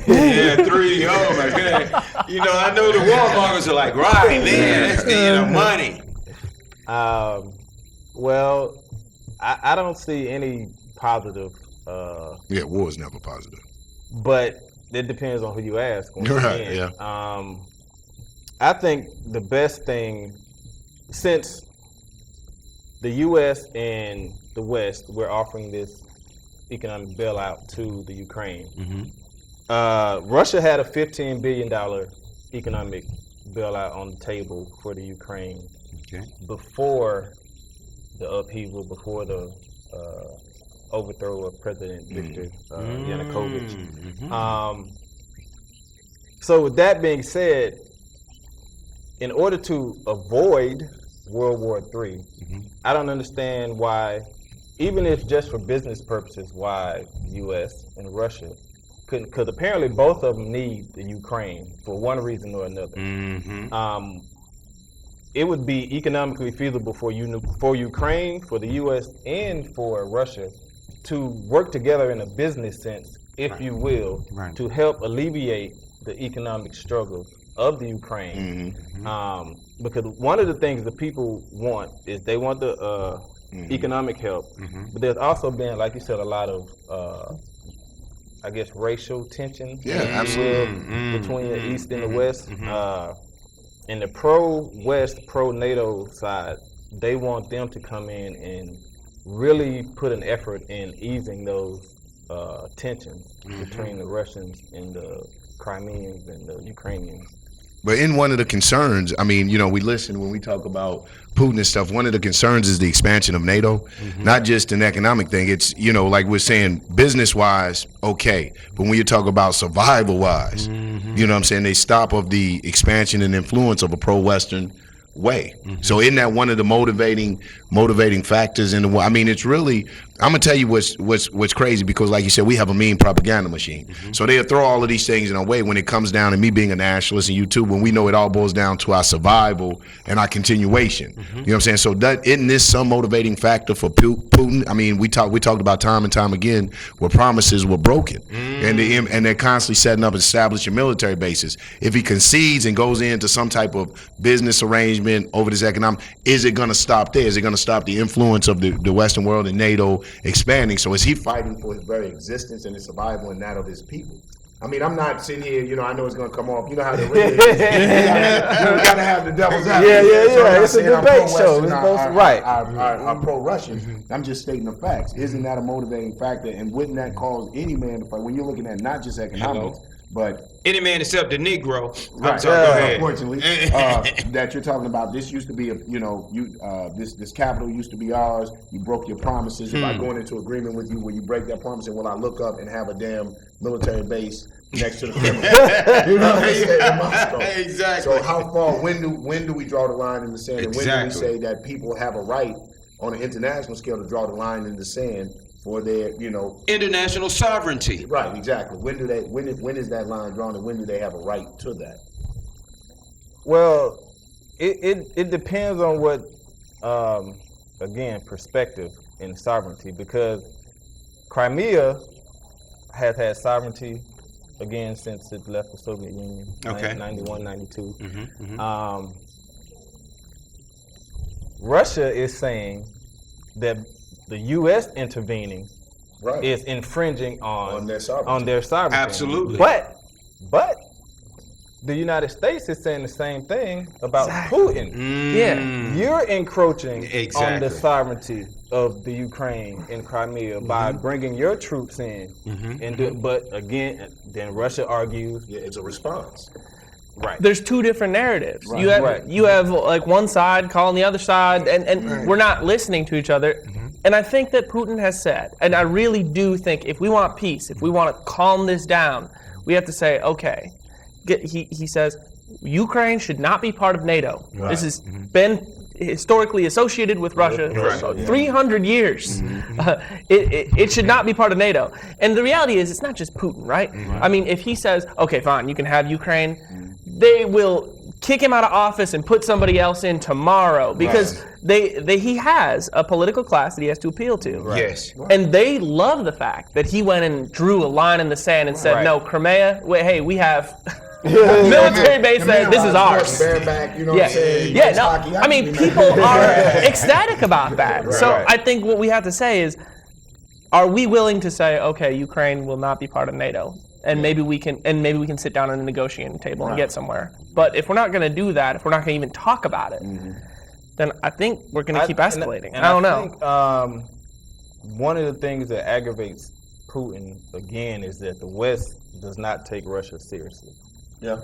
Yeah, 3. Oh my God! I know the warmongers are like, right, man, that's the money. Well, I don't see any positive. War is never positive. But it depends on who you ask. Right, yeah. I think the best thing, since the U.S. and the West, we're offering this economic bailout to the Ukraine. Russia had a $15 billion economic bailout on the table for the Ukraine before the upheaval, before the overthrow of President Viktor Yanukovych. So with that being said, in order to avoid World War III, I don't understand why, even if just for business purposes, why U.S. and Russia couldn't, because apparently both of them need the Ukraine for one reason or another. It would be economically feasible for Ukraine, for the U.S., and for Russia to work together in a business sense, if you will, to help alleviate the economic struggles of the Ukraine. Because one of the things the people want is they want the economic help, but there's also been, like you said, a lot of, I guess, racial tension between the East and the West. And the pro-West, pro-NATO side, they want them to come in and really put an effort in easing those tensions between the Russians and the Crimeans and the Ukrainians. But in one of the concerns, I mean, we listen when we talk about Putin and stuff, one of the concerns is the expansion of NATO, not just an economic thing. It's, like we're saying, business-wise, okay. But when you talk about survival-wise, you know what I'm saying, they stop of the expansion and influence of a pro-Western way. So isn't that one of the motivating factors in the war? I mean, it's really, I'm gonna tell you what's crazy, because like you said, we have a mean propaganda machine. So they'll throw all of these things in our way when it comes down to me being a nationalist and you too, when we know it all boils down to our survival and our continuation. You know what I'm saying? So isn't this some motivating factor for Putin? I mean, we talked about time and time again where promises were broken, and they're constantly setting up and establishing military bases. If he concedes and goes into some type of business arrangement over this economic, is it going to stop there? Is it going to stop the influence of the Western world and NATO expanding? So is he fighting for his very existence and his survival and that of his people? I mean, I'm not sitting here, I know it's going to come off. You know how the radio is. You got to have the devil's advocate. Yeah. It's a debate show. It's both right. I'm pro-Russian. I'm just stating the facts. Isn't that a motivating factor? And wouldn't that cause any man to fight? When you're looking at not just economics, But any man except the Negro. right, Go ahead. unfortunately, that you're talking about. This used to be, this capital used to be ours. You broke your promises by going into agreement with you. When you break that promise, and when I look up and have a damn military base next to the Kremlin, you know what I'm saying? In Moscow. Exactly. So how far? When do we draw the line in the sand? And when do we say that people have a right on an international scale to draw the line in the sand for their, international sovereignty? Right, exactly. When is that line drawn, and when do they have a right to that? Well, it depends on what, again, perspective in sovereignty, because Crimea has had sovereignty again since it left the Soviet Union, 91, 92. Russia is saying that the U.S. intervening is infringing on their sovereignty. Absolutely. But the United States is saying the same thing about Putin. Yeah. You're encroaching on the sovereignty of the Ukraine and Crimea by bringing your troops in. But again, then Russia argues it's a response. Right. There's two different narratives. Right. You have like one side calling the other side, and we're not listening to each other. And I think that Putin has said, and I really do think if we want peace, if we want to calm this down, we have to say, okay, he says, Ukraine should not be part of NATO. Right. This has been historically associated with Russia for 300 years. It should not be part of NATO. And the reality is, it's not just Putin, right? I mean, if he says, okay, fine, you can have Ukraine, they will kick him out of office and put somebody else in tomorrow, because he has a political class that he has to appeal to. Yes. And they love the fact that he went and drew a line in the sand and said, no, Crimea, hey, we have military base there, this is ours. Bareback, you know what I'm saying? Yeah, no, I mean, people are ecstatic about that. So I think what we have to say is, are we willing to say, okay, Ukraine will not be part of NATO? And maybe we can sit down at a negotiating table and get somewhere. But if we're not going to do that, if we're not going to even talk about it, then I think we're going to keep escalating. And I don't know. Think, one of the things that aggravates Putin again is that the West does not take Russia seriously. Yeah.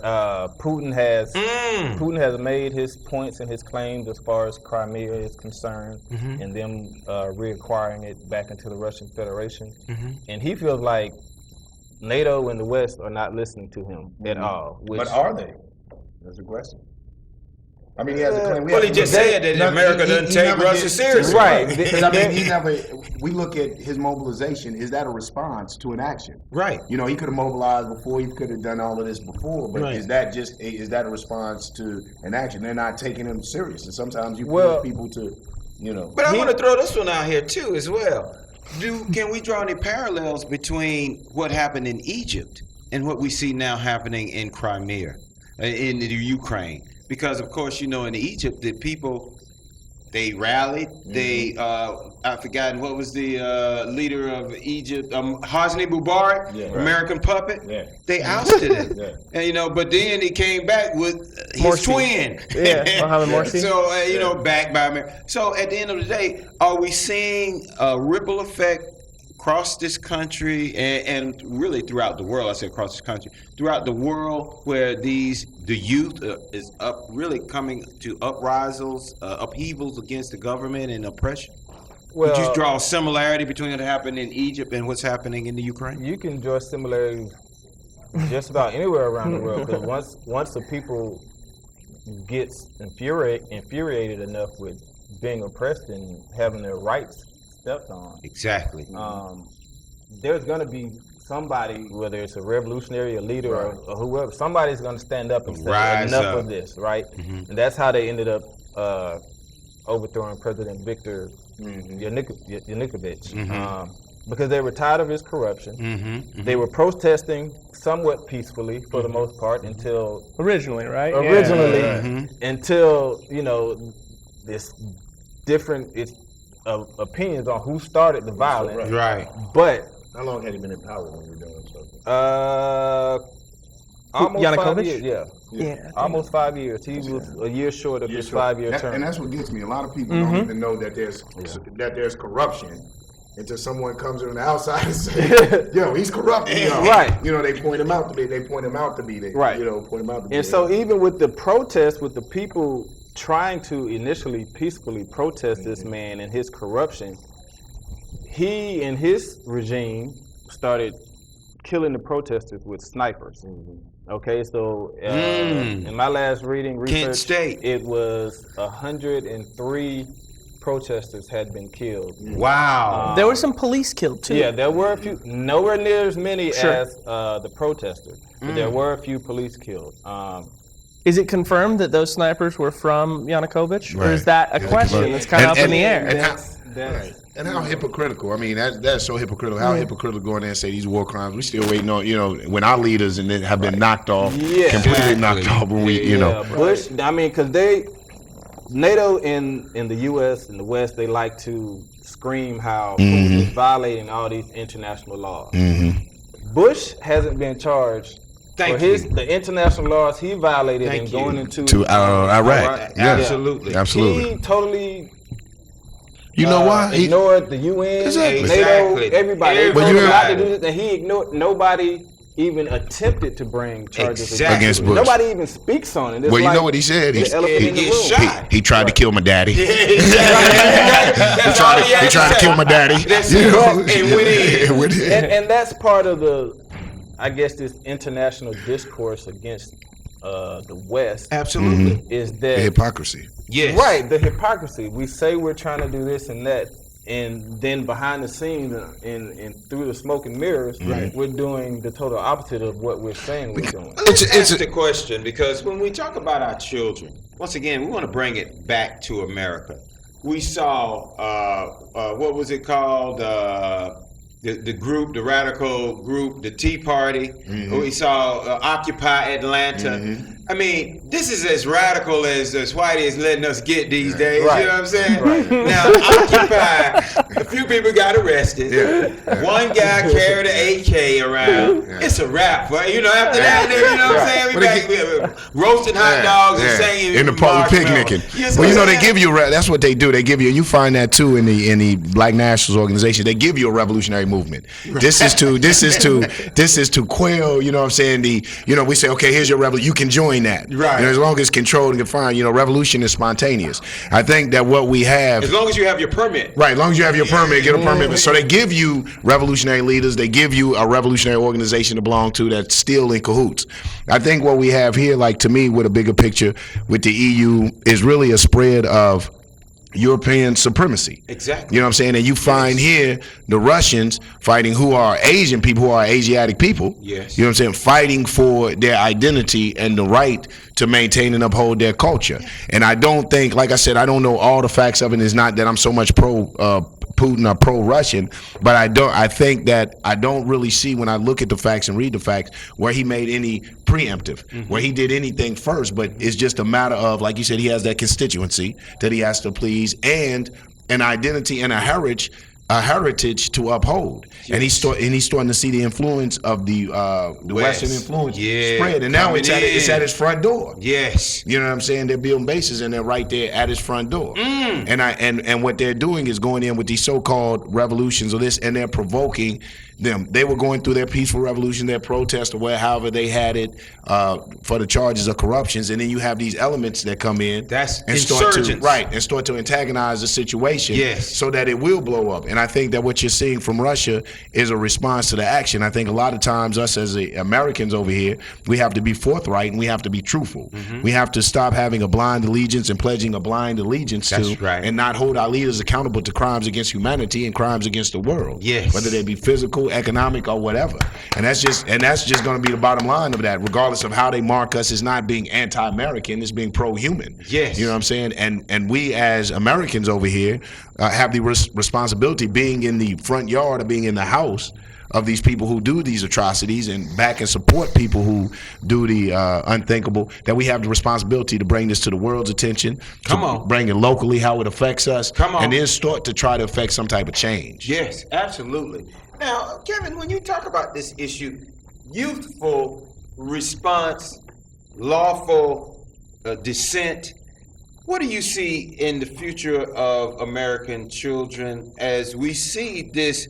Putin has made his points and his claims as far as Crimea is concerned, and them reacquiring it back into the Russian Federation, and he feels like NATO and the West are not listening to him at all. But are they? That's a question. I mean, he has a claim. Well, he just said that America doesn't take Russia seriously. Right. Because, I mean, we look at his mobilization, is that a response to an action? Right. He could have mobilized before, he could have done all of this before, but is that a response to an action? They're not taking him serious. And sometimes you push people to, But I want to throw this one out here, too, as well. Can we draw any parallels between what happened in Egypt and what we see now happening in Crimea, in the Ukraine? Because, of course, in Egypt, the people, they rallied. They, I've forgotten, what was the leader of Egypt? Hosni Mubarak, American puppet. Yeah. They ousted him. And, but then he came back with his twin. Mohamed Morsi. So, backed by America. So, at the end of the day, are we seeing a ripple effect across this country and really throughout the world? I say across this country, throughout the world, where the youth is really coming to uprisals, upheavals against the government and oppression. Would you draw a similarity between what happened in Egypt and what's happening in the Ukraine? You can draw similarities just about anywhere around the world, because once the people gets infuriated enough with being oppressed and having their rights stepped on. Exactly. There's going to be somebody, whether it's a revolutionary, a leader, or whoever, somebody's going to stand up and say enough of this, right? And that's how they ended up overthrowing President Viktor Yanukovych, because they were tired of his corruption. They were protesting somewhat peacefully for the most part until originally, right? Until this different opinions on who started the violence. Right. But how long had he been in power when we were doing something? Almost Yanukovych? 5 years. Yeah. Almost 5 years. He was a year short of his 5-year term. And that's what gets me. A lot of people don't even know that there's corruption until someone comes in on the outside and say, "Yo, he's corrupt." Right. They point him out to be. They point him out to be. Right. Point him out to be. And so even with the protests, with the people trying to initially peacefully protest this man and his corruption, he and his regime started killing the protesters with snipers. Okay, so in my last reading research, Kent State. it was 103 protesters had been killed. Wow. There were some police killed too. Yeah, there were a few, nowhere near as many Sure. as the protesters, but there were a few police killed. Is it confirmed that those snipers were from Yanukovych, or Right. is that a question that's kind of up in the air? And how hypocritical. I mean, that's so hypocritical. How hypocritical go in there and say these war crimes. We still waiting on, when our leaders and then have been knocked off, completely knocked off when Bush, I mean, because NATO in the U.S. and the West, they like to scream how Putin is violating all these international laws. Bush hasn't been charged for the international laws he violated in going into Iraq. Yeah. Absolutely. Absolutely. He totally You know why? ignored the UN, Exactly. NATO, everybody. But He you told them not to have- do this, and he ignored. Nobody even attempted to bring charges Against Bush. Nobody even speaks on it. It's Well, you like know what he said? the elephant in the room. He tried to kill my daddy. He That's all he had tried to kill my daddy. That's You it. know? And went in. And that's part of this international discourse against the West. Absolutely. Is The that hypocrisy. Yes. right? The hypocrisy. We say we're trying to do this and that, and then behind the scenes and through the smoke and mirrors, we're doing the total opposite of what we're saying we're doing. Let's ask the question, because when we talk about our children, once again, we want to bring it back to America. We saw, what was it called? The group, the radical group, the Tea Party. We saw Occupy Atlanta. I mean, this is as radical as Whitey is letting us get these days. Right. You know what I'm saying? Now, Occupy, a few people got arrested. One guy carried an AK around. It's a wrap. Right? After that, you know what I'm saying? We back roasting hot dogs and singing in the park picnicking. Well, they give you that's what they do. They give you. You find that too in the Black Nationals organization. They give you a revolutionary movement. This is to quell. You know what I'm saying? We say, okay, here's your revolution. You can join that. Right. As long as it's controlled and confined. Revolution is spontaneous. I think that what we have. As long as you have your permit. Right, as long as you have your permit, get a permit. So they give you revolutionary leaders, they give you a revolutionary organization to belong to that's still in cahoots. I think what we have here, like to me, with a bigger picture with the EU, is really a spread of European supremacy. Exactly. You know what I'm saying? And you find here the Russians fighting who are Asian people, who are Asiatic people. Yes. You know what I'm saying? Fighting for their identity and the right to maintain and uphold their culture. And I don't think, like I said, I don't know all the facts of it. It's not that I'm so much pro Putin or pro-Russian, but I think that I don't really see, when I look at the facts and read the facts, where he made any preemptive, where he did anything first. But it's just a matter of, like you said, he has that constituency that he has to please, and an identity and a heritage to uphold. Yes. And he's starting to see the influence of the Western influence spread, and now it's at his front door. Yes. You know what I'm saying? They're building bases and they're right there at his front door. And what they're doing is going in with these so-called revolutions or this, and they're provoking them. They were going through their peaceful revolution, their protest, or however they had it, for the charges of corruptions, and then you have these elements that come in and start to antagonize the situation, so that it will blow up. And I think that what you're seeing from Russia is a response to the action. I think a lot of times us as Americans over here, we have to be forthright and we have to be truthful. We have to stop having a blind allegiance and pledging a blind allegiance and not hold our leaders accountable to crimes against humanity and crimes against the world. Yes. Whether they be physical, economic, or whatever. And that's just going to be the bottom line of that, regardless of how they mark us as not being anti-American, it's being pro-human. Yes. You know what I'm saying? And we as Americans over here have the responsibility, being in the front yard or being in the house of these people who do these atrocities and back and support people who do the unthinkable, that we have the responsibility to bring this to the world's attention. Bring it locally, how it affects us. And then start to try to affect some type of change. Yes, absolutely. Now, Kevin, when you talk about this issue, youthful response, lawful dissent, What do you see in the future of American children as we see this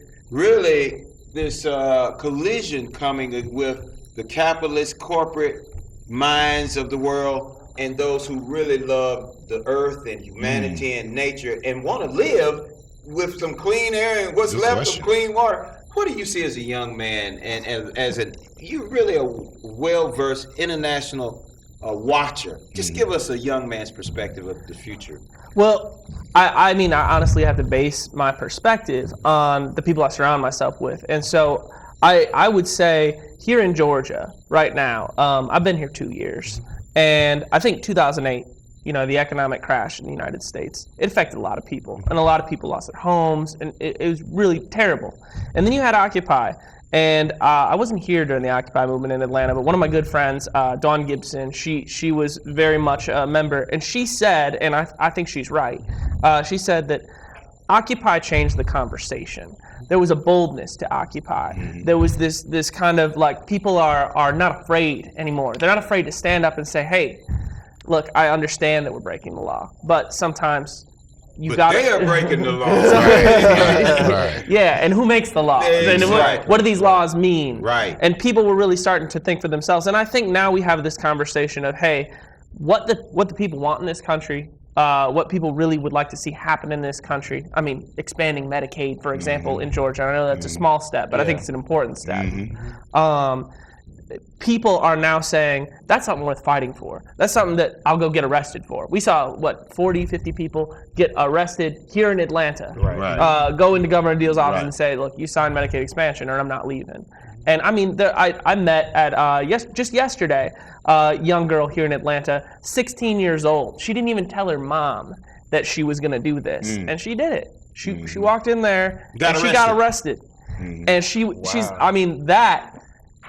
collision coming with the capitalist corporate minds of the world and those who really love the earth and humanity and nature and want to live with some clean air and what's left of clean water? What do you see as a young man and you're really a well-versed international watcher? Just give us a young man's perspective of the future. Well, I mean, I honestly have to base my perspective on the people I surround myself with. And so I would say here in Georgia right now, I've been here 2 years. And I think 2008, the economic crash in the United States, it affected a lot of people. And a lot of people lost their homes. And it was really terrible. And then you had Occupy. And I wasn't here during the Occupy movement in Atlanta, but one of my good friends, Dawn Gibson, she was very much a member, and she said, and I think she's right, she said that Occupy changed the conversation. There was a boldness to Occupy. There was this kind of like, people are not afraid anymore. They're not afraid to stand up and say, hey, look, I understand that we're breaking the law, but sometimes you got they are breaking the law. Right. Yeah, and who makes the laws? And what do these laws mean? Right. And people were really starting to think for themselves. And I think now we have this conversation of, hey, what the people want in this country, what people really would like to see happen in this country. I mean, expanding Medicaid, for example, in Georgia. I know that's a small step, but I think it's an important step. People are now saying, that's something worth fighting for. That's something that I'll go get arrested for. We saw, 40, 50 people get arrested here in Atlanta. Go into Governor Deal's office and say, look, you signed Medicaid expansion or I'm not leaving. And I mean, I met at, just yesterday, a young girl here in Atlanta, 16 years old. She didn't even tell her mom that she was going to do this. And she did it. She walked in there and she got arrested. And she's, I mean,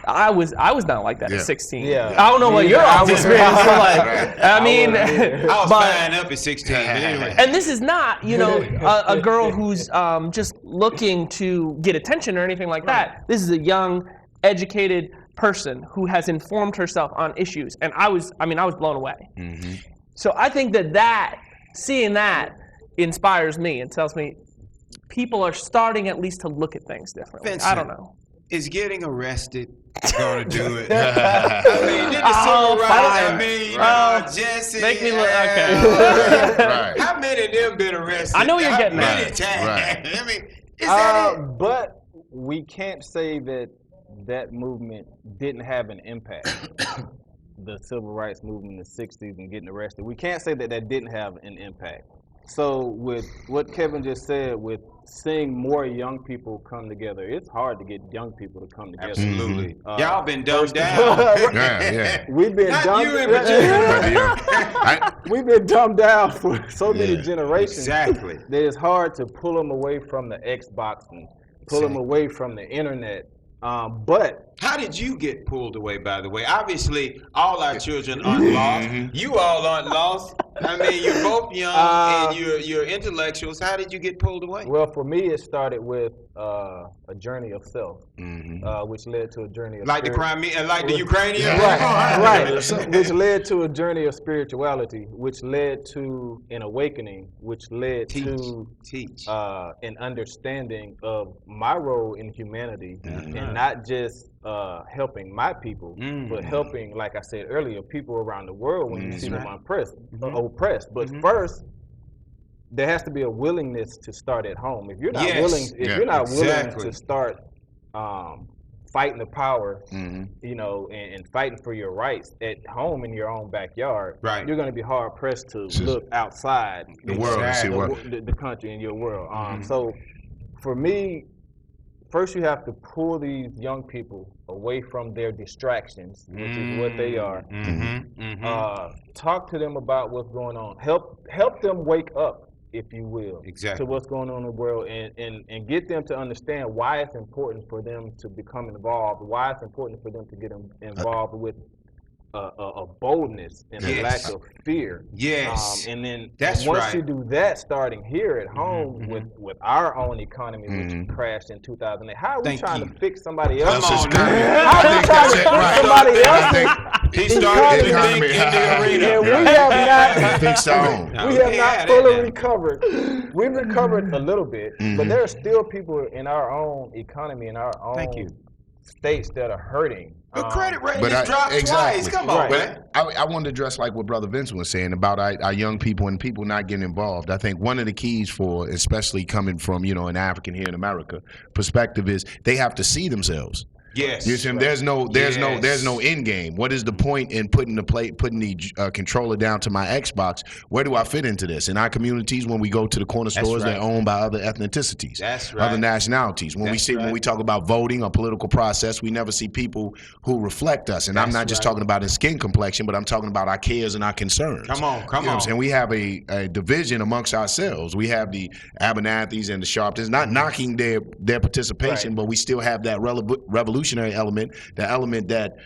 I was not like that at 16. Yeah. I don't know what your experience was like. I mean, I was flying up at 16. But anyway. And this is not, a girl who's just looking to get attention or anything like that. This is a young, educated person who has informed herself on issues, and I was blown away. So I think seeing that inspires me and tells me people are starting at least to look at things differently. Vincent, I don't know. Is getting arrested going to do it? I mean, in the civil rights, Jesse. Make me look, okay. Right. How many of them been arrested? I know you're getting at. Right. I mean, is that it? But we can't say that movement didn't have an impact. The civil rights movement in the 60s and getting arrested. We can't say that didn't have an impact. So with what Kevin just said, with seeing more young people come together, it's hard to get young people to come together. Absolutely. Y'all been dumbed down. Yeah. We've been We've been dumbed down for so many generations. Exactly. That it's hard to pull them away from the Xbox and pull them away from the internet. But how did you get pulled away, by the way? Obviously, all our children aren't lost. You all aren't lost. I mean, you're both young and you're intellectuals. How did you get pulled away? Well, for me, it started with a journey of self, which led to a journey of like the Crimean, like the Ukrainian. Right. Which led to a journey of spirituality, which led to an awakening, which led to an understanding of my role in humanity, and not just helping my people, but helping, like I said earlier, people around the world when you see them oppressed. But first, there has to be a willingness to start at home. If you're not willing, you're not willing to start fighting the power, and fighting for your rights at home in your own backyard, you're going to be hard pressed to look outside the world and see the country and your world. So, for me, first you have to pull these young people away from their distractions, which is what they are. Talk to them about what's going on. Help them wake up, if you will, to what's going on in the world, and get them to understand why it's important for them to become involved, why it's important for them to get involved with a boldness and a lack of fear. And then once you do that, starting here at home with our own economy, which crashed in 2008, how are we trying to fix somebody else? How are we trying to fix somebody else? He started to economy. think in the arena. And we have not. Fix our own. We have not fully recovered. We've recovered a little bit, but there are still people in our own economy, in our own states that are hurting. Your credit rating has dropped twice. Come on, man. I wanted to address like what Brother Vincent was saying about our young people and people not getting involved. I think one of the keys for, especially coming from, an African here in America perspective, is they have to see themselves. Yes. You see, there's no end game. What is the point in putting the controller down to my Xbox? Where do I fit into this? In our communities, when we go to the corner stores, they're owned by other ethnicities, other nationalities. When we talk about voting or political process, we never see people who reflect us. And I'm not just talking about his skin complexion, but I'm talking about our cares and our concerns. Come on. You know what I'm saying? We have a division amongst ourselves. We have the Abernathys and the Sharptons, not knocking their participation, but we still have that revolutionary element, the element that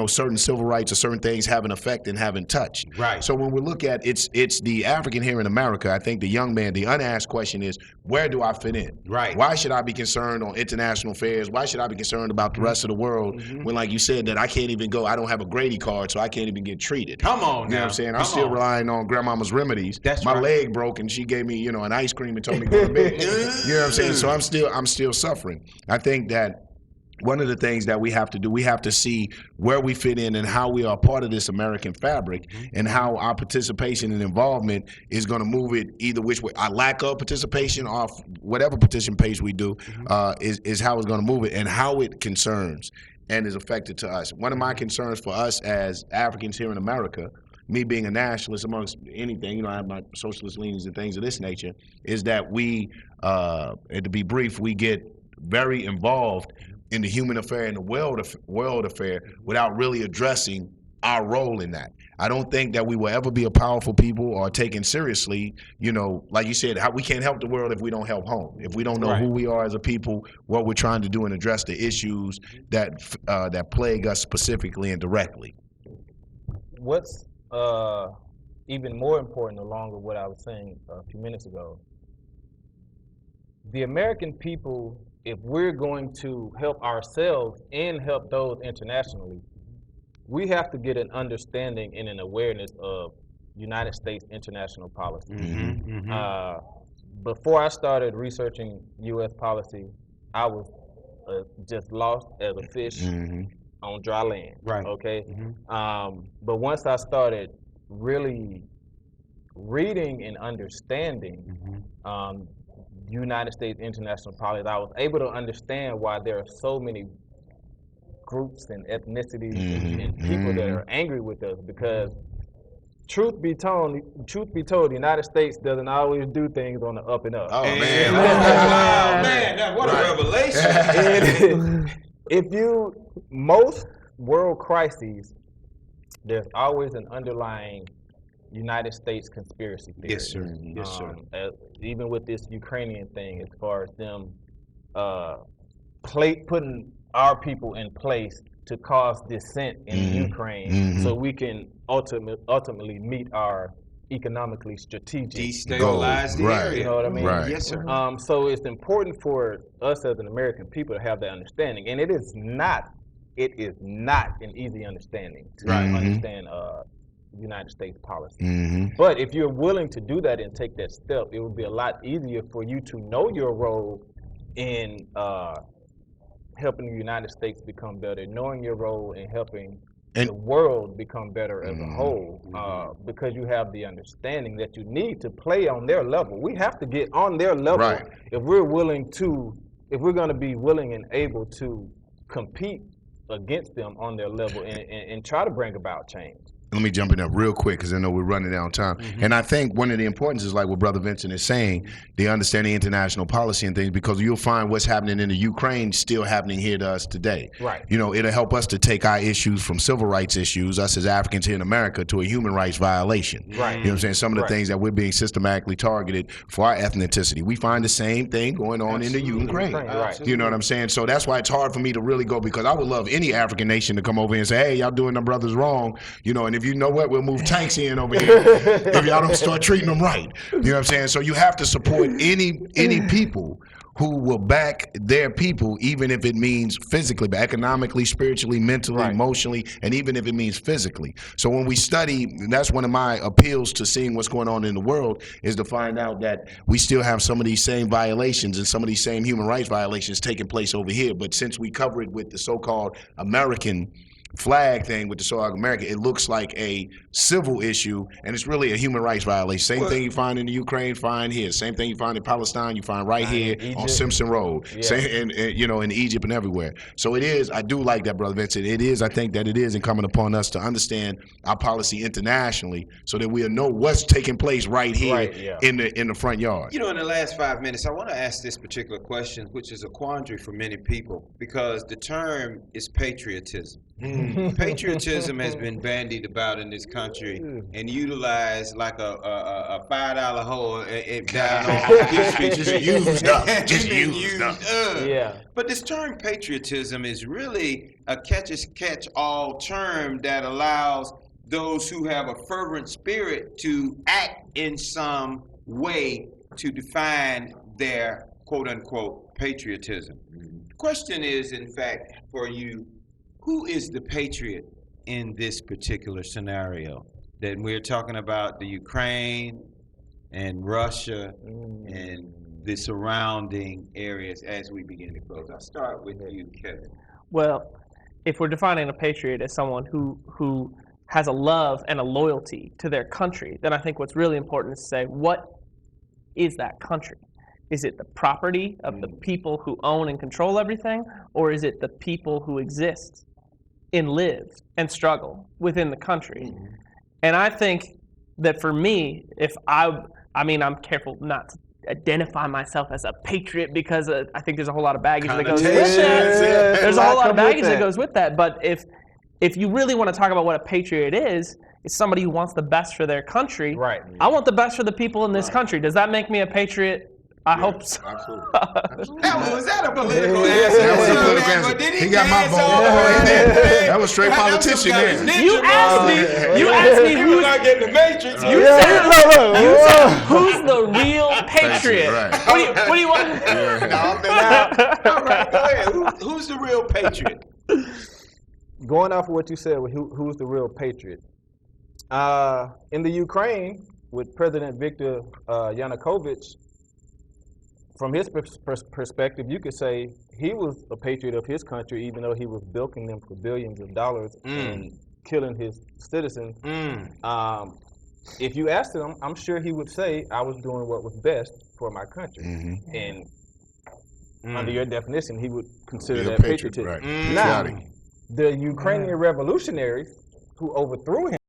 certain civil rights or certain things haven't affected and haven't touched. Right. So when we look at it's the African here in America, I think the young man, the unasked question is, where do I fit in? Right. Why should I be concerned on international affairs? Why should I be concerned about the rest of the world when, like you said, that I can't even go? I don't have a Grady card, so I can't even get treated. Come on, you know what I'm saying? I'm still relying on grandmama's remedies. My leg broke, and she gave me, an ice cream and told me to go to bed. You know what I'm saying? So I'm still suffering. I think that one of the things that we have to do, we have to see where we fit in and how we are part of this American fabric, and how our participation and involvement is going to move it either which way. Our lack of participation or whatever participation we do is how it's going to move it, and how it concerns and is affected to us. One of my concerns for us as Africans here in America, me being a nationalist amongst anything, I have my socialist leanings and things of this nature, is that we, and to be brief, we get very involved in the human affair and the world affair without really addressing our role in that. I don't think that we will ever be a powerful people or taken seriously, like you said, we can't help the world if we don't help home. If we don't know who we are as a people, what we're trying to do and address the issues that plague us specifically and directly. What's even more important, along with what I was saying a few minutes ago, the American people, if we're going to help ourselves and help those internationally, we have to get an understanding and an awareness of United States international policy. Before I started researching U.S. policy, I was just lost as a fish on dry land. Right. Okay. But once I started really reading and understanding United States international policy, I was able to understand why there are so many groups and ethnicities and people that are angry with us, because truth be told, the United States doesn't always do things on the up and up. Oh man, what a revelation! And most world crises, there's always an underlying United States conspiracy theory. Yes, sir. Yes, sir. Even with this Ukrainian thing, as far as them putting our people in place to cause dissent in Ukraine, so we can ultimately meet our economically strategic destabilize the area. You know what I mean? Right. Yes, sir. So it's important for us as an American people to have that understanding, and it is not an easy understanding to understand United States policy. But if you're willing to do that and take that step, it would be a lot easier for you to know your role in helping the United States become better, knowing your role in helping the world become better as a whole, because you have the understanding that you need to play on their level. We have to get on their level if we're going to be willing and able to compete against them on their level and try to bring about change. Let me jump in there real quick because I know we're running down time. And I think one of the importance is like what Brother Vincent is saying, the understanding international policy and things, because you'll find what's happening in the Ukraine still happening here to us today. Right. It'll help us to take our issues from civil rights issues, us as Africans here in America, to a human rights violation. Right. You know what I'm saying? Some of the things that we're being systematically targeted for our ethnicity. We find the same thing going on in the Ukraine. You know what I'm saying? So that's why it's hard for me to really go, because I would love any African nation to come over here and say, hey, y'all doing them brothers wrong. And if you know what, we'll move tanks in over here if y'all don't start treating them right. You know what I'm saying? So you have to support any people who will back their people, even if it means physically, but economically, spiritually, mentally, emotionally, and even if it means physically. So when we study, and that's one of my appeals to seeing what's going on in the world, is to find out that we still have some of these same violations and some of these same human rights violations taking place over here. But since we cover it with the so-called American flag thing with the so-called America, it looks like a civil issue, and it's really a human rights violation. Same thing you find in the Ukraine, find here. Same thing you find in Palestine, you find right here on Simpson Road. Yeah. Same, and you know, in Egypt and everywhere. So it is. I do like that, Brother Vincent. It is. I think that it is incumbent upon us to understand our policy internationally, so that we'll know what's taking place right here in the front yard. You know, in the last 5 minutes, I want to ask this particular question, which is a quandary for many people, because the term is patriotism. Patriotism has been bandied about in this country and utilized like a $5 hole just used up. Yeah. But this term patriotism is really a catch-all term that allows those who have a fervent spirit to act in some way to define their quote-unquote patriotism. The question is, in fact, for you, who is the patriot in this particular scenario? That we're talking about the Ukraine and Russia and the surrounding areas as we begin to close. I'll start with you, Kevin. Well, if we're defining a patriot as someone who has a love and a loyalty to their country, then I think what's really important is to say, what is that country? Is it the property of the people who own and control everything, or is it the people who exist and live and struggle within the country? And I think that for me, if I'm careful not to identify myself as a patriot, because I think there's a whole lot of baggage that goes with that. There's a whole lot of baggage that goes with that. But if you really want to talk about what a patriot is, it's somebody who wants the best for their country. Right. I want the best for the people in this country. Does that make me a patriot? I hope so. Absolutely. Was that a political answer? That was a political answer. He got my vote. That was straight politician there. You asked me who's not getting the Matrix. You said who's the real patriot? Right. What do you want? All right, go ahead. Who's the real patriot? Going off of what you said, who's the real patriot? In the Ukraine, with President Viktor Yanukovych, from his perspective, you could say he was a patriot of his country, even though he was bilking them for billions of dollars and killing his citizens. If you asked him, I'm sure he would say, I was doing what was best for my country. And under your definition, he would consider that patriotism. Right. Now, the Ukrainian revolutionaries who overthrew him